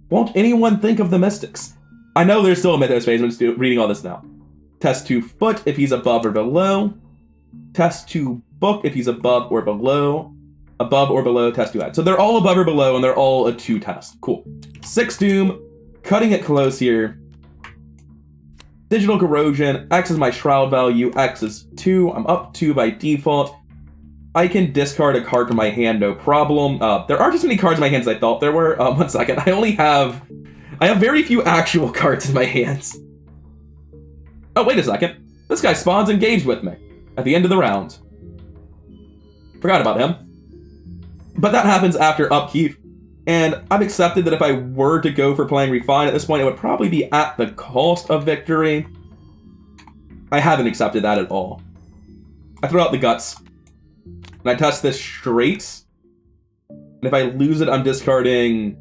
Won't anyone think of the mystics? I know there's still a mythos phase, I'm just reading all this now. Test 2 foot if he's above or below. Test 2 book if he's above or below. Above or below, test 2 add. So they're all above or below, and they're all a 2 test. Cool. 6 Doom, cutting it close here. Digital Corrosion, X is my Shroud value, X is 2. I'm up 2 by default. I can discard a card from my hand, no problem. There aren't as many cards in my hands as I thought there were. 1 second. I have very few actual cards in my hands. Oh, wait a second. This guy spawns engaged with me at the end of the round. Forgot about him. But that happens after upkeep, and I've accepted that if I were to go for playing Refine at this point, it would probably be at the cost of victory. I haven't accepted that at all. I throw out the guts, and I test this straight, and if I lose it, I'm discarding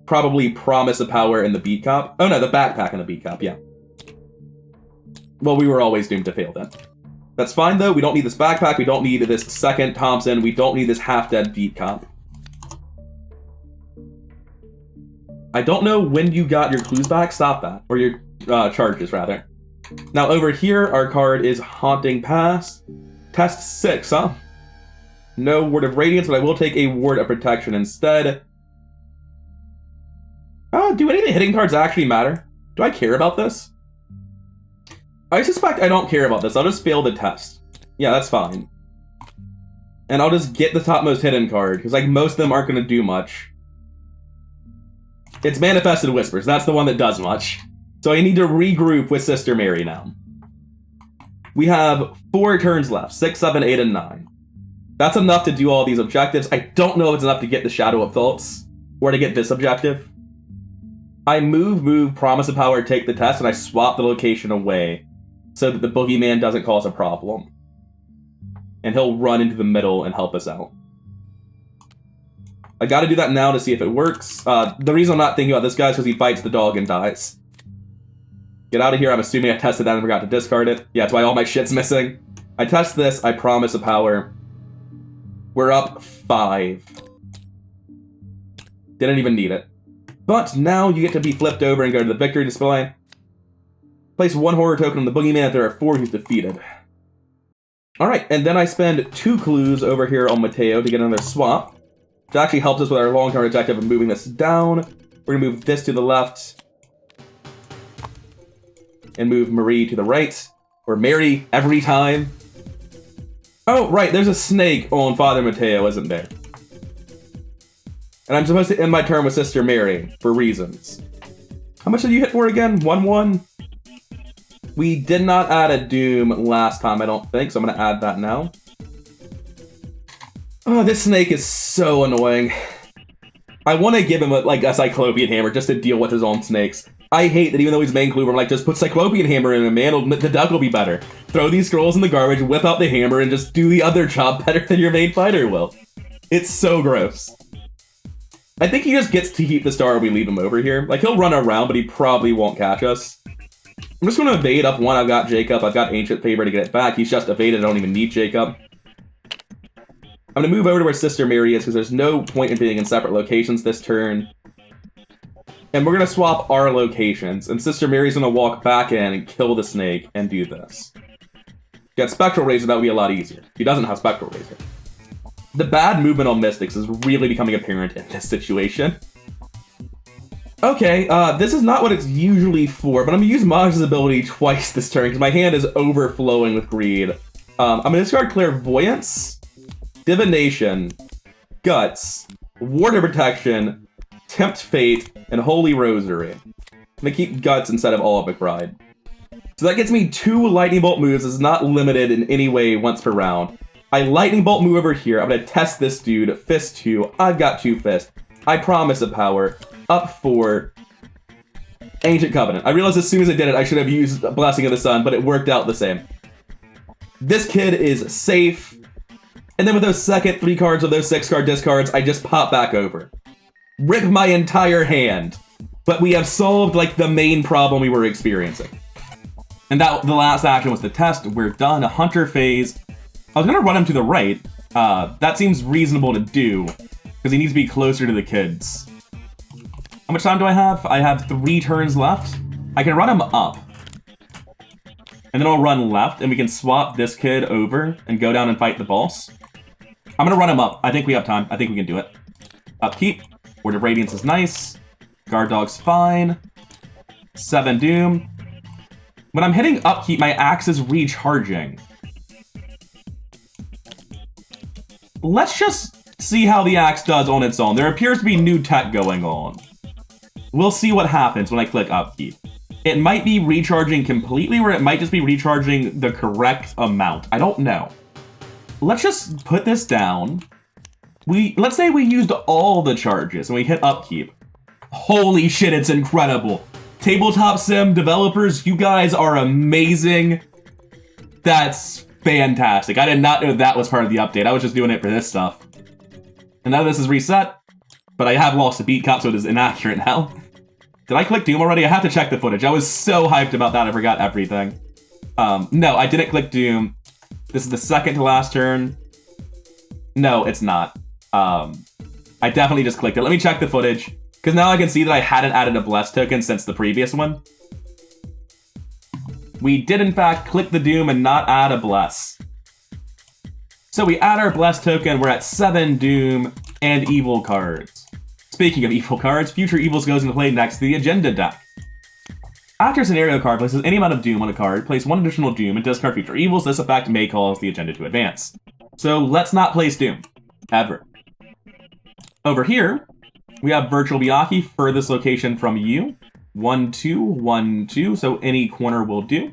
probably Promise of Power and the Beat Cop. Oh no, the Backpack and the Beat Cop, yeah. Well, we were always doomed to fail then. That's fine, though. We don't need this backpack. We don't need this second Thompson. We don't need this half-dead Beat Cop. I don't know when you got your clues back. Stop that. Or your charges, rather. Now, over here, our card is Haunting Past. Test 6, huh? No Word of Radiance, but I will take a Word of Protection instead. Do any of the hitting cards actually matter? Do I care about this? I suspect I don't care about this. I'll just fail the test. Yeah, that's fine. And I'll just get the topmost hidden card, because like most of them aren't going to do much. It's Manifested Whispers. That's the one that does much. So I need to regroup with Sister Mary now. We have 4 turns left. 6, 7, 8, and 9. That's enough to do all these objectives. I don't know if it's enough to get the Shadow of Thoughts, or to get this objective. I move, Promise of Power, take the test, and I swap the location away, so that the boogeyman doesn't cause a problem. And he'll run into the middle and help us out. I gotta do that now to see if it works. The reason I'm not thinking about this guy is because he bites the dog and dies. Get out of here. I'm assuming I tested that and forgot to discard it. Yeah, that's why all my shit's missing. I test this. I Promise a Power. We're up 5. Didn't even need it. But now you get to be flipped over and go to the victory display. Place 1 horror token on the boogeyman if there are 4 who's defeated. Alright, and then I spend 2 clues over here on Mateo to get another swap. Which actually helps us with our long-term objective of moving this down. We're going to move this to the left. And move Marie to the right. Or Mary, every time. Oh, right, there's a snake on Father Mateo, isn't there? And I'm supposed to end my turn with Sister Mary, for reasons. How much did you hit for again? 1-1? We did not add a Doom last time, I don't think, so I'm going to add that now. Oh, this snake is so annoying. I want to give him a Cyclopean Hammer just to deal with his own snakes. I hate that even though he's main cluever, I'm like, just put Cyclopean Hammer in him, man. The duck will be better. Throw these scrolls in the garbage, whip out the hammer, and just do the other job better than your main fighter will. It's so gross. I think he just gets to keep the star when we leave him over here. Like, he'll run around, but he probably won't catch us. I'm just going to evade up 1. I've got Jacob. I've got Ancient Favor to get it back. He's just evaded. I don't even need Jacob. I'm going to move over to where Sister Mary is, because there's no point in being in separate locations this turn. And we're going to swap our locations. And Sister Mary's going to walk back in and kill the snake and do this. Get Spectral Razor, that would be a lot easier. He doesn't have Spectral Razor. The bad movement on Mystics is really becoming apparent in this situation. Okay, this is not what it's usually for, but I'm going to use Maj's ability twice this turn because my hand is overflowing with greed. I'm going to discard Clairvoyance, Divination, Guts, Ward of Protection, Tempt Fate, and Holy Rosary. I'm going to keep Guts instead of All of McBride. So that gets me 2 Lightning Bolt moves. It's not limited in any way once per round. I Lightning Bolt move over here. I'm going to test this dude. Fist 2. I've got 2 fists. I promise a power. Up 4. Ancient Covenant. I realized as soon as I did it, I should have used Blessing of the Sun, but it worked out the same. This kid is safe. And then with those second 3 cards of those 6-card discards, I just pop back over. Rip my entire hand. But we have solved, like, the main problem we were experiencing. And that the last action was the test. We're done. A Hunter phase. I was going to run him to the right. That seems reasonable to do, because he needs to be closer to the kids. How much time do I have? I have 3 turns left. I can run him up. And then I'll run left, and we can swap this kid over and go down and fight the boss. I'm going to run him up. I think we have time. I think we can do it. Upkeep. Word of Radiance is nice. Guard Dog's fine. 7 Doom. When I'm hitting upkeep, my axe is recharging. Let's just see how the axe does on its own. There appears to be new tech going on. We'll see what happens when I click upkeep. It might be recharging completely, or it might just be recharging the correct amount. I don't know. Let's just put this down. Let's say we used all the charges and we hit upkeep. Holy shit, it's incredible. Tabletop Sim developers, you guys are amazing. That's fantastic. I did not know that was part of the update. I was just doing it for this stuff. And now this is reset, but I have lost a beat cup, so it is inaccurate now. Did I click Doom already? I have to check the footage. I was so hyped about that, I forgot everything. No, I didn't click Doom. This is the second to last turn. No, it's not. I definitely just clicked it. Let me check the footage, because now I can see that I hadn't added a Bless token since the previous one. We did, in fact, click the Doom and not add a Bless. So we add our Bless token, we're at 7 Doom and Evil cards. Speaking of Evil cards, Future Evils goes into play next to the Agenda deck. After a scenario card places any amount of Doom on a card, place 1 additional Doom and discard Future Evils. This effect may cause the Agenda to advance. So let's not place Doom. Ever. Over here, we have Virtual Byakuya, furthest location from you. 1, 2, 1, 2, so any corner will do.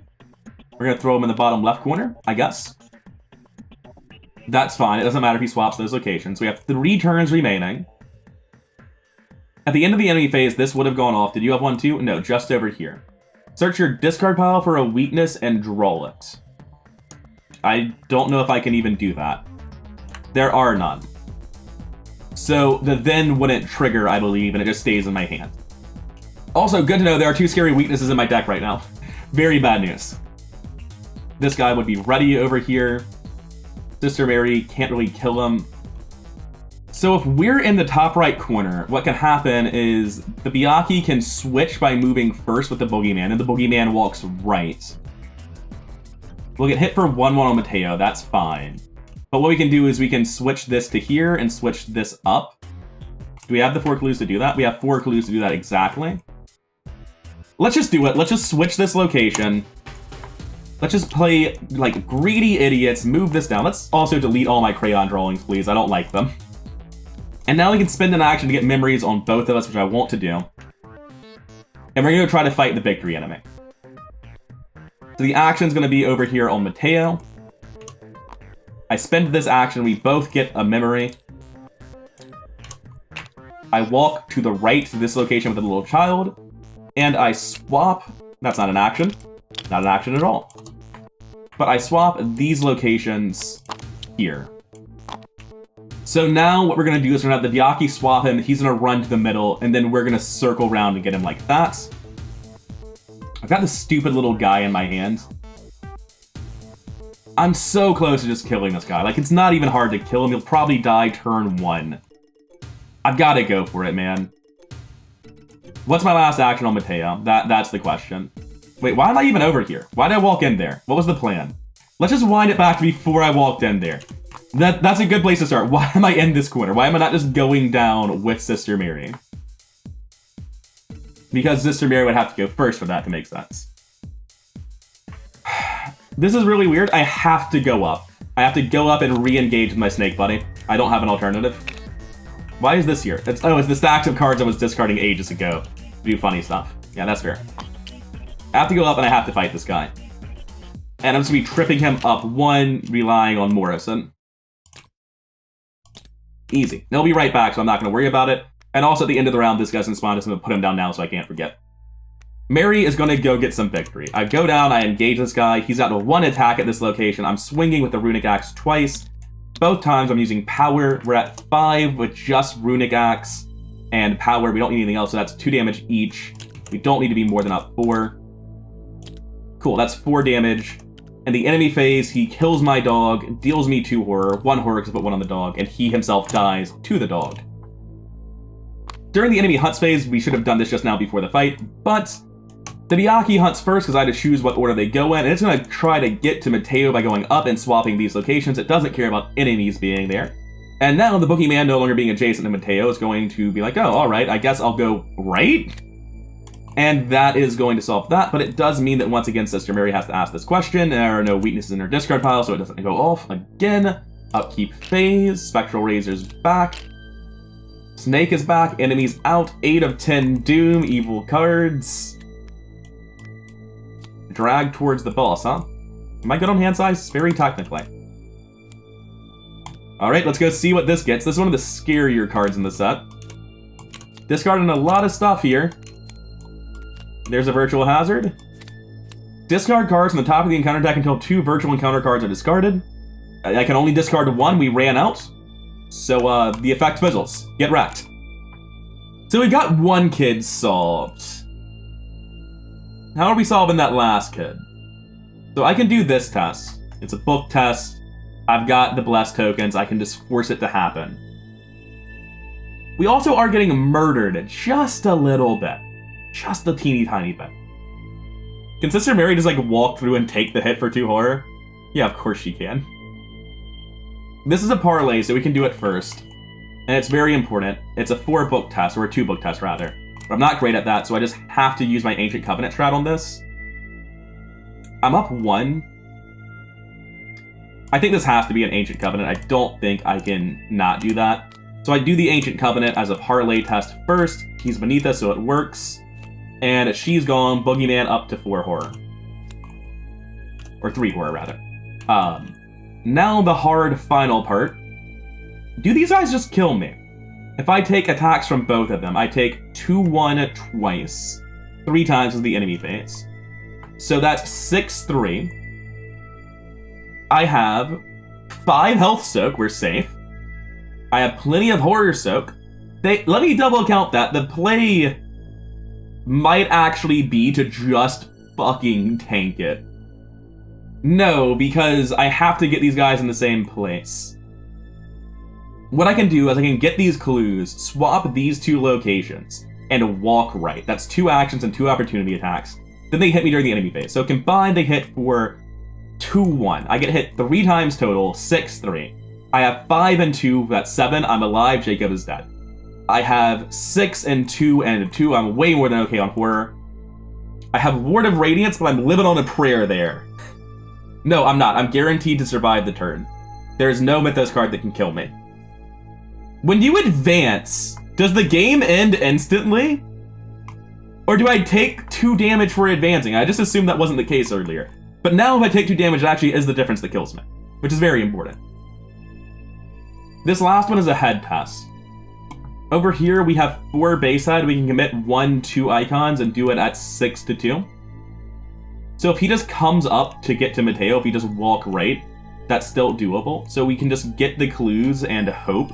We're going to throw him in the bottom left corner, I guess. That's fine, it doesn't matter if he swaps those locations. We have 3 turns remaining. At the end of the enemy phase, this would have gone off. Did you have 1 too? No, just over here. Search your discard pile for a weakness and draw it. I don't know if I can even do that. There are none. So the then wouldn't trigger, I believe, and it just stays in my hand. Also, good to know there are 2 scary weaknesses in my deck right now. Very bad news. This guy would be ready over here. Sister Mary can't really kill him. So if we're in the top right corner, what can happen is the Byakuya can switch by moving first with the Boogeyman, and the Boogeyman walks right. We'll get hit for 1-1 on Mateo, that's fine. But what we can do is we can switch this to here and switch this up. Do we have the 4 clues to do that? We have 4 clues to do that exactly. Let's just do it. Let's just switch this location. Let's just play like greedy idiots, move this down. Let's also delete all my crayon drawings, please. I don't like them. And now we can spend an action to get memories on both of us, which I want to do. And we're going to try to fight the victory enemy. So the action's going to be over here on Mateo. I spend this action, we both get a memory. I walk to the right to this location with a little child. And I swap... That's not an action. Not an action at all. But I swap these locations here. So now what we're going to do is we're going to have the Byakuya swap him, he's going to run to the middle, and then we're going to circle around and get him like that. I've got this stupid little guy in my hand. I'm so close to just killing this guy. Like, it's not even hard to kill him. He'll probably die turn 1. I've got to go for it, man. What's my last action on Mateo? That's the question. Wait, why am I even over here? Why did I walk in there? What was the plan? Let's just wind it back to before I walked in there. That's a good place to start. Why am I in this corner? Why am I not just going down with Sister Mary? Because Sister Mary would have to go first for that to make sense. This is really weird. I have to go up. I have to go up and re-engage with my snake buddy. I don't have an alternative. Why is this here? It's the stacks of cards I was discarding ages ago to do funny stuff. Yeah, that's fair. I have to go up and I have to fight this guy. And I'm just going to be tripping him up one, relying on Morrison. Easy. And he'll be right back, so I'm not going to worry about it. And also at the end of the round, this guy's going to spawn. I'm going to put him down now so I can't forget. Mary is going to go get some victory. I go down, I engage this guy. He's got a 1 attack at this location. I'm swinging with the Runic Axe twice. Both times I'm using power. We're at 5 with just Runic Axe and power. We don't need anything else, so that's 2 damage each. We don't need to be more than up 4. Cool, that's 4 damage. In the enemy phase, he kills my dog, deals me 2 horror, 1 horror because I put 1 on the dog, and he himself dies to the dog. During the enemy hunts phase, we should have done this just now before the fight, but the Miyaki hunts first because I had to choose what order they go in, and it's going to try to get to Mateo by going up and swapping these locations. It doesn't care about enemies being there. And now the boogeyman, no longer being adjacent to Mateo, is going to be like, oh, alright, I guess I'll go right? And that is going to solve that, but it does mean that once again Sister Mary has to ask this question. There are no weaknesses in her discard pile, so it doesn't go off. Again, upkeep phase, Spectral Razor's back. Snake is back, enemies out, 8 of 10 Doom, evil cards. Drag towards the boss, huh? Am I good on hand size? Very technically. Alright, let's go see what this gets. This is one of the scarier cards in the set. Discarding a lot of stuff here. There's a Virtual Hazard. Discard cards on the top of the encounter deck until 2 virtual encounter cards are discarded. I can only discard 1, we ran out. So, the effect fizzles. Get wrecked. So we got 1 kid solved. How are we solving that last kid? So I can do this test. It's a book test. I've got the blessed tokens. I can just force it to happen. We also are getting murdered just a little bit. Just a teeny tiny bit. Can Sister Mary just like walk through and take the hit for 2 horror? Yeah, of course she can. This is a parlay, so we can do it first. And it's very important. It's a 4-book test, or a 2-book test rather. But I'm not great at that, so I just have to use my Ancient Covenant strat on this. I'm up 1. I think this has to be an Ancient Covenant. I don't think I can not do that. So I do the Ancient Covenant as a parlay test first. He's beneath us, so it works. And she's gone, Boogeyman up to 4 horror. Or 3 horror, rather. Now the hard final part. Do these guys just kill me? If I take attacks from both of them, I take 2-1 twice. 3 times as the enemy phase. So that's 6-3. I have 5 health soak, we're safe. I have plenty of horror soak. Let me double count that. The play might actually be to just fucking tank it. No, because I have to get these guys in the same place. What I can do is I can get these clues, swap these 2 locations, and walk right. That's 2 actions and 2 opportunity attacks. Then they hit me during the enemy phase. So combined, they hit for 2-1. I get hit 3 times total, 6-3. I have 5 and 2, that's 7. I'm alive, Jacob is dead. I have 6 and 2 and 2. I'm way more than okay on horror. I have Ward of Radiance, but I'm living on a prayer there. No, I'm not. I'm guaranteed to survive the turn. There is no Mythos card that can kill me. When you advance, does the game end instantly? Or do I take 2 damage for advancing? I just assumed that wasn't the case earlier. But now if I take 2 damage, it actually is the difference that kills me, which is very important. This last one is a head test. Over here, we have 4 base head. We can commit 1-2 icons and do it at 6-2. So if he just comes up to get to Mateo, if he just walk right, that's still doable. So we can just get the clues and hope.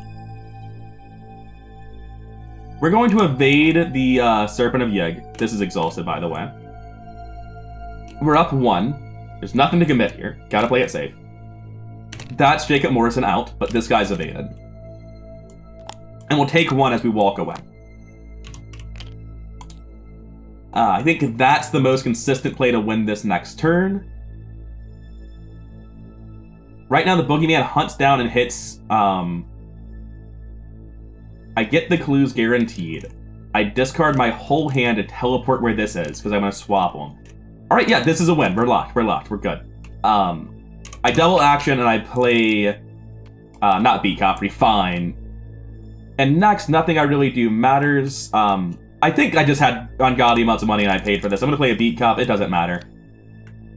We're going to evade the Serpent of Yig. This is exhausted, by the way. We're up 1. There's nothing to commit here. Gotta play it safe. That's Jacob Morrison out, but this guy's evaded. And we'll take 1 as we walk away. I think that's the most consistent play to win this next turn. Right now, the Boogeyman hunts down and hits. I get the clues guaranteed. I discard my whole hand to teleport where this is, because I'm going to swap them. Alright, yeah, this is a win. We're locked. We're locked. We're good. I double action and I play... not beat cop, refine. And next, nothing I really do matters. I think I just had ungodly amounts of money and I paid for this. I'm going to play a beat cop. It doesn't matter.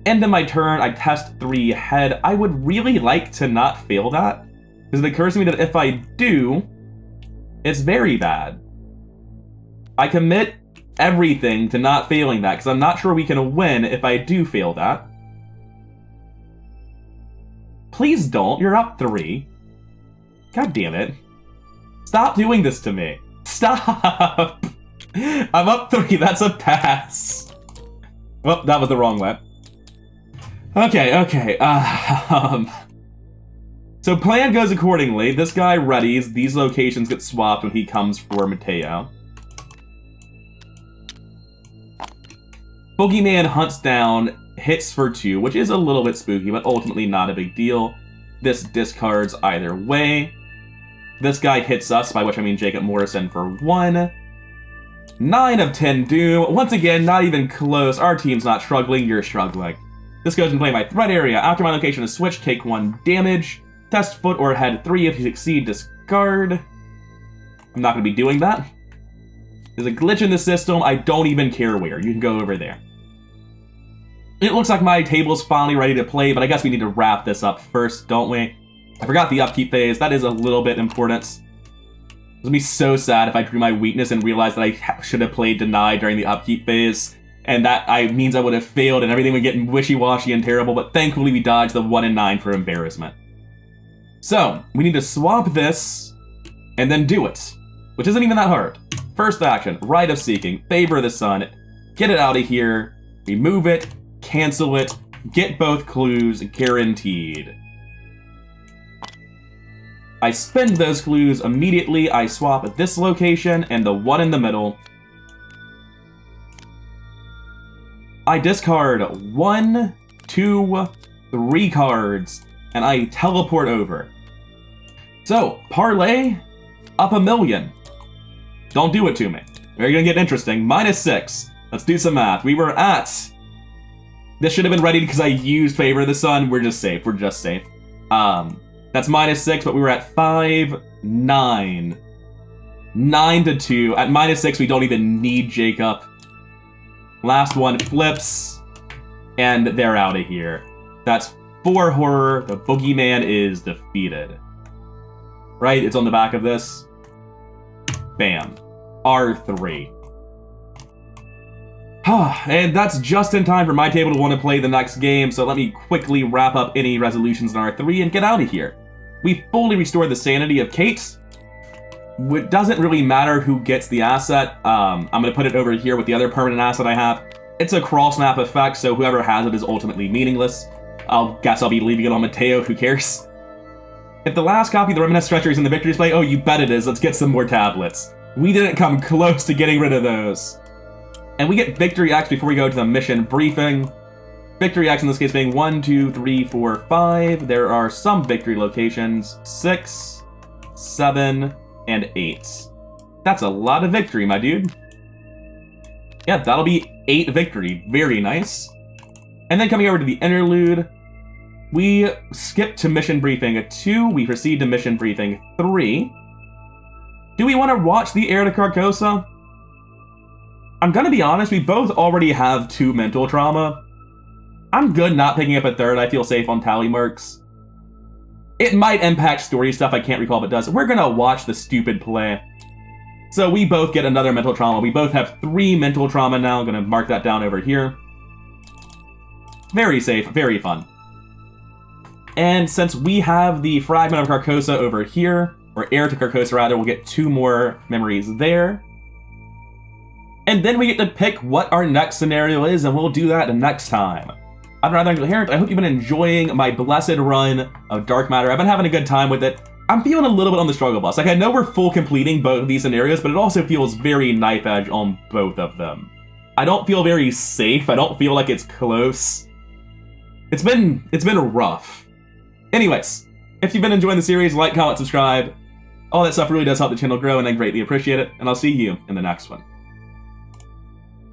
End of my turn, I test 3 head. I would really like to not fail that, because it occurs to me that if I do, it's very bad. I commit everything to not failing that, because I'm not sure we can win if I do fail that. Please don't. You're up 3. God damn it. Stop doing this to me. Stop! I'm up 3. That's a pass. Well, that was the wrong way. Okay. So plan goes accordingly. This guy readies. These locations get swapped when he comes for Mateo. Boogeyman hunts down, hits for 2, which is a little bit spooky, but ultimately not a big deal. This discards either way. This guy hits us, by which I mean Jacob Morrison, for 1. 9 of 10 Doom. Once again, not even close. Our team's not struggling, you're struggling. This goes and play my threat area. After my location is switched, take 1 damage. Test foot or head 3. If you succeed, discard. I'm not going to be doing that. There's a glitch in the system. I don't even care where. You can go over there. It looks like my table's finally ready to play, but I guess we need to wrap this up first, don't we? I forgot the upkeep phase. That is a little bit important. It would be so sad if I drew my weakness and realized that I should have played denied during the upkeep phase. And that means I would have failed and everything would get wishy-washy and terrible, but thankfully we dodged the 1 and 9 for embarrassment. So, we need to swap this, and then do it. Which isn't even that hard. First action, Rite of Seeking, Favor of the Sun, get it out of here, remove it, cancel it, get both clues, guaranteed. I spend those clues immediately, I swap this location and the 1 in the middle. I discard 1, 2, 3 cards, and I teleport over. So, parlay, up 1,000,000. Don't do it to me. We're gonna get interesting. -6. Let's do some math. We were at... This should have been ready because I used Favor of the Sun. We're just safe. We're just safe. That's -6, but we were at 5, 9. 9 to 2. At -6, we don't even need Jacob. Last one flips, and they're out of here. That's 4 horror. The Boogeyman is defeated. Right? It's on the back of this. Bam. R3. And that's just in time for my table to want to play the next game, so let me quickly wrap up any resolutions in R3 and get out of here. We fully restored the sanity of Kate. It doesn't really matter who gets the asset. I'm going to put it over here with the other permanent asset I have. It's a cross-map effect, so whoever has it is ultimately meaningless. Guess I'll be leaving it on Mateo, who cares? If the last copy of the Reminisce Stretcher is in the victory display, oh, you bet it is. Let's get some more tablets. We didn't come close to getting rid of those. And we get Victory X before we go to the mission briefing. Victory X in this case being 1, 2, 3, 4, 5. There are some victory locations. 6, 7, and 8. That's a lot of victory, my dude. Yeah, that'll be 8 victory. Very nice. And then coming over to the interlude, we skip to mission briefing 2. We proceed to mission briefing 3. Do we want to watch the Heir to Carcosa? I'm gonna be honest, we both already have 2 mental trauma. I'm good not picking up a 3rd. I feel safe on tally marks. It might impact story stuff, I can't recall if it does. We're gonna watch the stupid play. So we both get another mental trauma. We both have 3 mental trauma now. I'm gonna mark that down over here. Very safe, very fun. And since we have the Fragment of Carcosa over here, or Heir to Carcosa rather, we'll get 2 more memories there. And then we get to pick what our next scenario is, and we'll do that next time. I've been Rather Incoherent. I hope you've been enjoying my blessed run of Dark Matter. I've been having a good time with it. I'm feeling a little bit on the struggle bus. Like, I know we're full completing both of these scenarios, but it also feels very knife edge on both of them. I don't feel very safe. I don't feel like it's close. It's been rough. Anyways, if you've been enjoying the series, like, comment, subscribe. All that stuff really does help the channel grow, and I greatly appreciate it. And I'll see you in the next one.